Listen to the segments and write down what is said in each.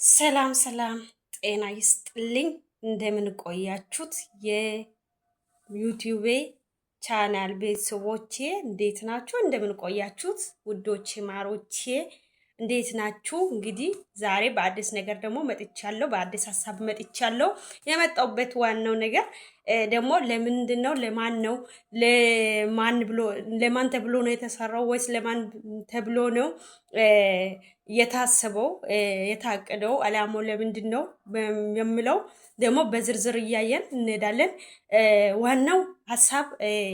ሰላም ሰላም፣ ጤና ይስጥልኝ። እንደምን ቆያችሁት? የዩቲዩብ ቻናል ቤተሰቦቼ እንዴት ናችሁ? እንደምን ቆያችሁት? ውዶቼ ማሮቼ እንዴት ናችሁ? እንግዲህ ዛሬ በአዲስ ነገር ደግሞ መጥቻለሁ። በአዲስ ሀሳብ መጥቻለሁ። የመጣሁበት ዋናው ነገር ደግሞ ለምንድን ነው ለማን ተብሎ ነው የተሰራው ወይስ ለማን ተብሎ ነው የታሰበው የታቀደው አላማው ለምንድን ነው የሚለው ደግሞ በዝርዝር እያየን እንሄዳለን። ዋናው ሀሳብ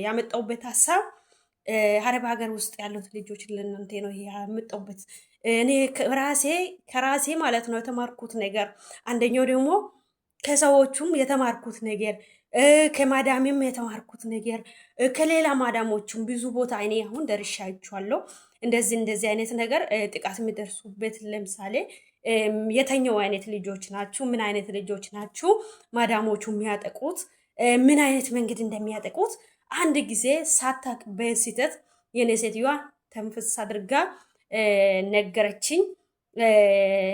ያመጣሁበት ሀሳብ አረብ ሀገር ውስጥ ያሉት ልጆች ለእናንተ ነው ይሄ ያመጣሁበት። እኔ ከራሴ ማለት ነው የተማርኩት ነገር፣ አንደኛው ደግሞ ከሰዎቹም የተማርኩት ነገር፣ ከማዳምም የተማርኩት ነገር፣ ከሌላ ማዳሞቹም ብዙ ቦታ እኔ አሁን ደርሻችኋለሁ። እንደዚህ አይነት ነገር ጥቃት የሚደርሱበት ለምሳሌ የተኛው አይነት ልጆች ናችሁ፣ ምን አይነት ልጆች ናችሁ ማዳሞቹ የሚያጠቁት፣ ምን አይነት መንገድ እንደሚያጠቁት አንድ ጊዜ ሳታቅ በስህተት የኔ ሴትዮዋ ተንፍስ አድርጋ ነገረችኝ።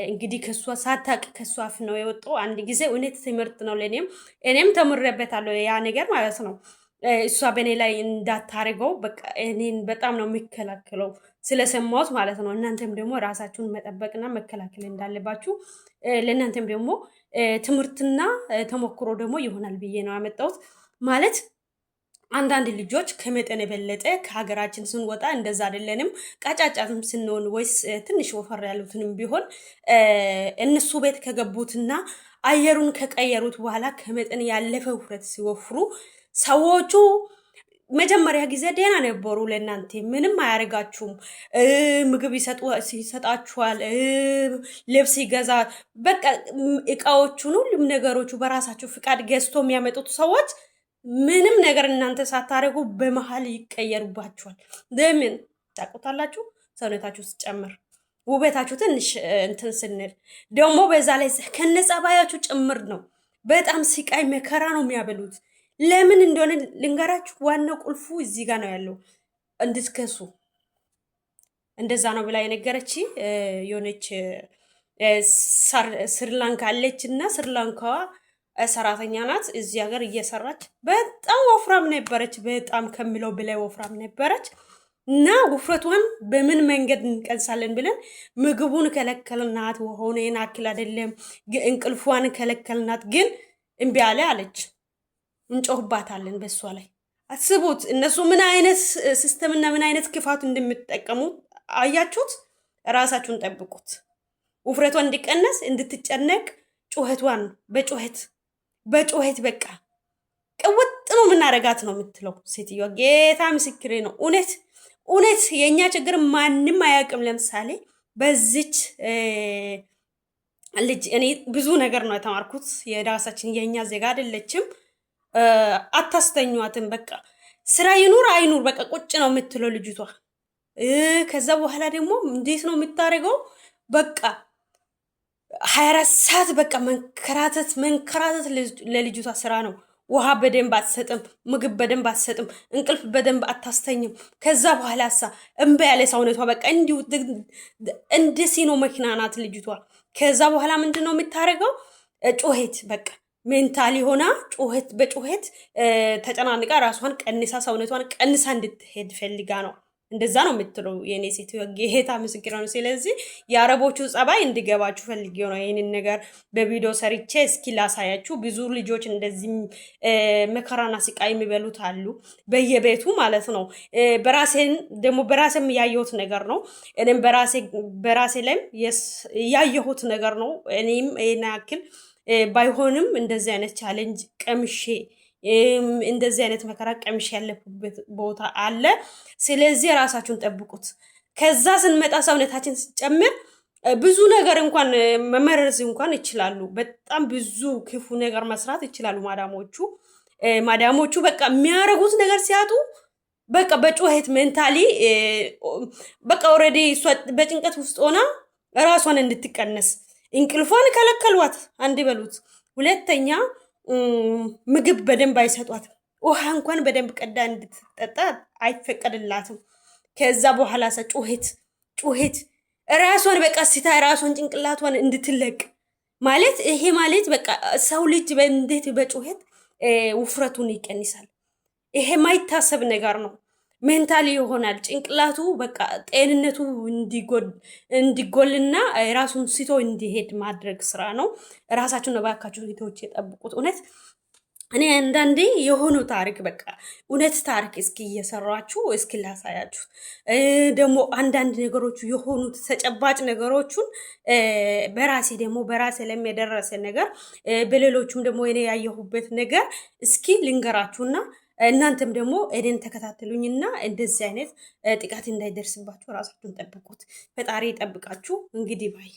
እንግዲህ ከሷ ሳታቅ ከሷ አፍ ነው የወጣው። አንድ ጊዜ እውነት ትምህርት ነው ለኔም፣ እኔም ተምሬበታለሁ ያ ነገር ማለት ነው። እሷ በእኔ ላይ እንዳታረገው በቃ እኔን በጣም ነው የሚከላከለው ስለሰማሁት ማለት ነው። እናንተም ደግሞ ራሳችሁን መጠበቅና መከላከል እንዳለባችሁ ለእናንተም ደግሞ ትምህርትና ተሞክሮ ደግሞ ይሆናል ብዬ ነው ያመጣሁት። ማለት አንዳንድ ልጆች ከመጠን የበለጠ ከሀገራችን ስንወጣ እንደዛ አይደለንም። ቀጫጫትም ስንሆን ወይስ ትንሽ ወፈር ያሉትንም ቢሆን እነሱ ቤት ከገቡትና አየሩን ከቀየሩት በኋላ ከመጠን ያለፈ ውፍረት ሲወፍሩ ሰዎቹ መጀመሪያ ጊዜ ደህና ነበሩ። ለእናንተ ምንም አያደርጋችሁም። ምግብ ይሰጣችኋል፣ ልብስ ይገዛ፣ በቃ እቃዎቹን ሁሉም ነገሮቹ በራሳችሁ ፍቃድ ገዝቶ የሚያመጡት ሰዎች ምንም ነገር እናንተ ሳታደርጉ በመሀል ይቀየሩባችኋል። ለምን ታውቁታላችሁ? ሰውነታችሁ ሲጨምር፣ ውበታችሁ ትንሽ እንትን ስንል ደግሞ በዛ ላይ ከነጸባያችሁ ጭምር ነው። በጣም ሲቃይ መከራ ነው የሚያበሉት። ለምን እንደሆነ ልንገራችሁ። ዋናው ቁልፉ እዚህ ጋር ነው ያለው። እንድትከሱ እንደዛ ነው ብላ የነገረች የሆነች ስሪላንካ አለች እና ስሪላንካዋ ሰራተኛ ናት። እዚህ ሀገር እየሰራች በጣም ወፍራም ነበረች። በጣም ከሚለው በላይ ወፍራም ነበረች እና ውፍረቷን በምን መንገድ እንቀንሳለን ብለን ምግቡን ከለከልናት። ሆነን አክል አይደለም እንቅልፏን ከለከልናት። ግን እምቢ አለ አለች። እንጮህባታለን በሷ ላይ። አስቡት እነሱ ምን አይነት ሲስተምና ምን አይነት ክፋት እንደምትጠቀሙ አያችሁት? ራሳችሁን ጠብቁት። ውፍረቷ እንዲቀነስ እንድትጨነቅ ጩኸቷን በጩኸት በቃ ቅውጥ ነው የምናረጋት ነው የምትለው ሴትዮዋ። ጌታ ምስክሬ ነው። እውነት የእኛ ችግር ማንም አያውቅም። ለምሳሌ በዚች ልጅ እኔ ብዙ ነገር ነው የተማርኩት። የራሳችን የእኛ ዜጋ አይደለችም። አታስተኟትም። በቃ ስራ ይኑር አይኑር በቃ ቁጭ ነው የምትለው ልጅቷ። ከዛ በኋላ ደግሞ እንዴት ነው የምታደርገው? በቃ 24 ሰዓት በቃ መንከራተት ለልጅቷ ስራ ነው። ውሃ በደንብ አትሰጥም፣ ምግብ በደንብ አትሰጥም፣ እንቅልፍ በደንብ አታስተኝም። ከዛ በኋላ እምባ ያለ ሰውነቷ በቃ እንዲሁ እንደ ሲኖ መኪና ናት ልጅቷ። ከዛ በኋላ ምንድን ነው የምታደርገው? ጩኸት በቃ ሜንታሊ ሆና በጩኸት ተጨናንቃ ራሷን ቀንሳ ሰውነቷን ቀንሳ እንድትሄድ ፈልጋ ነው። እንደዛ ነው የምትለው የኔ ሴት። ጌታ ምስክር ነው። ስለዚህ የአረቦቹ ጸባይ እንዲገባችሁ ፈልጌው ነው ይህንን ነገር በቪዲዮ ሰርቼ እስኪ ላሳያችሁ። ብዙ ልጆች እንደዚህ መከራና ስቃይ የሚበሉት አሉ በየቤቱ ማለት ነው። በራሴም ያየሁት ነገር ነው። እኔም በራሴ ላይም ያየሁት ነገር ነው። እኔም ይሄን ያክል ባይሆንም እንደዚህ አይነት ቻሌንጅ ቀምሼ እንደዚህ አይነት መከራ ቀምሼ ያለበት ቦታ አለ። ስለዚህ ራሳችሁን ጠብቁት። ከዛ ስንመጣ ሰውነታችን ሲጨምር ብዙ ነገር እንኳን መመረዝ እንኳን ይችላሉ። በጣም ብዙ ክፉ ነገር መስራት ይችላሉ ማዳሞቹ በቃ የሚያረጉት ነገር ሲያጡ በቃ በጩኸት ሜንታሊ በቃ ኦልሬዲ በጭንቀት ውስጥ ሆና ራሷን እንድትቀነስ እንቅልፏን ከለከሏት። አንድ በሉት። ሁለተኛ ምግብ በደንብ አይሰጧት። ውሃ እንኳን በደንብ ቀዳ እንድትጠጣ አይፈቀድላትም። ከዛ በኋላ ጩኸት ራሷን በቀስታ ራሷን ጭንቅላቷን እንድትለቅ ማለት ይሄ ማለት በቃ ሰው ልጅ እንዴት በጩኸት ውፍረቱን ይቀንሳል? ይሄ ማይታሰብ ነገር ነው። ሜንታሊ ይሆናል ጭንቅላቱ በቃ ጤንነቱ እንዲጎልና ራሱን ስቶ እንዲሄድ ማድረግ ስራ ነው። ራሳችሁን እባካችሁ ሴቶች የጠብቁት። እውነት እኔ አንዳንዴ የሆኑ ታሪክ በቃ እውነት ታሪክ እስኪ እየሰራችሁ እስኪ ላሳያችሁ። ደግሞ አንዳንድ ነገሮቹ የሆኑት ተጨባጭ ነገሮቹን በራሴ ለሚያደረሰ ነገር በሌሎቹም ደግሞ እኔ ያየሁበት ነገር እስኪ ልንገራችሁና እናንተም ደግሞ እኔን ተከታተሉኝና እንደዚህ አይነት ጥቃት እንዳይደርስባችሁ ራሳችሁን ጠብቁት። ፈጣሪ ይጠብቃችሁ። እንግዲህ ባይ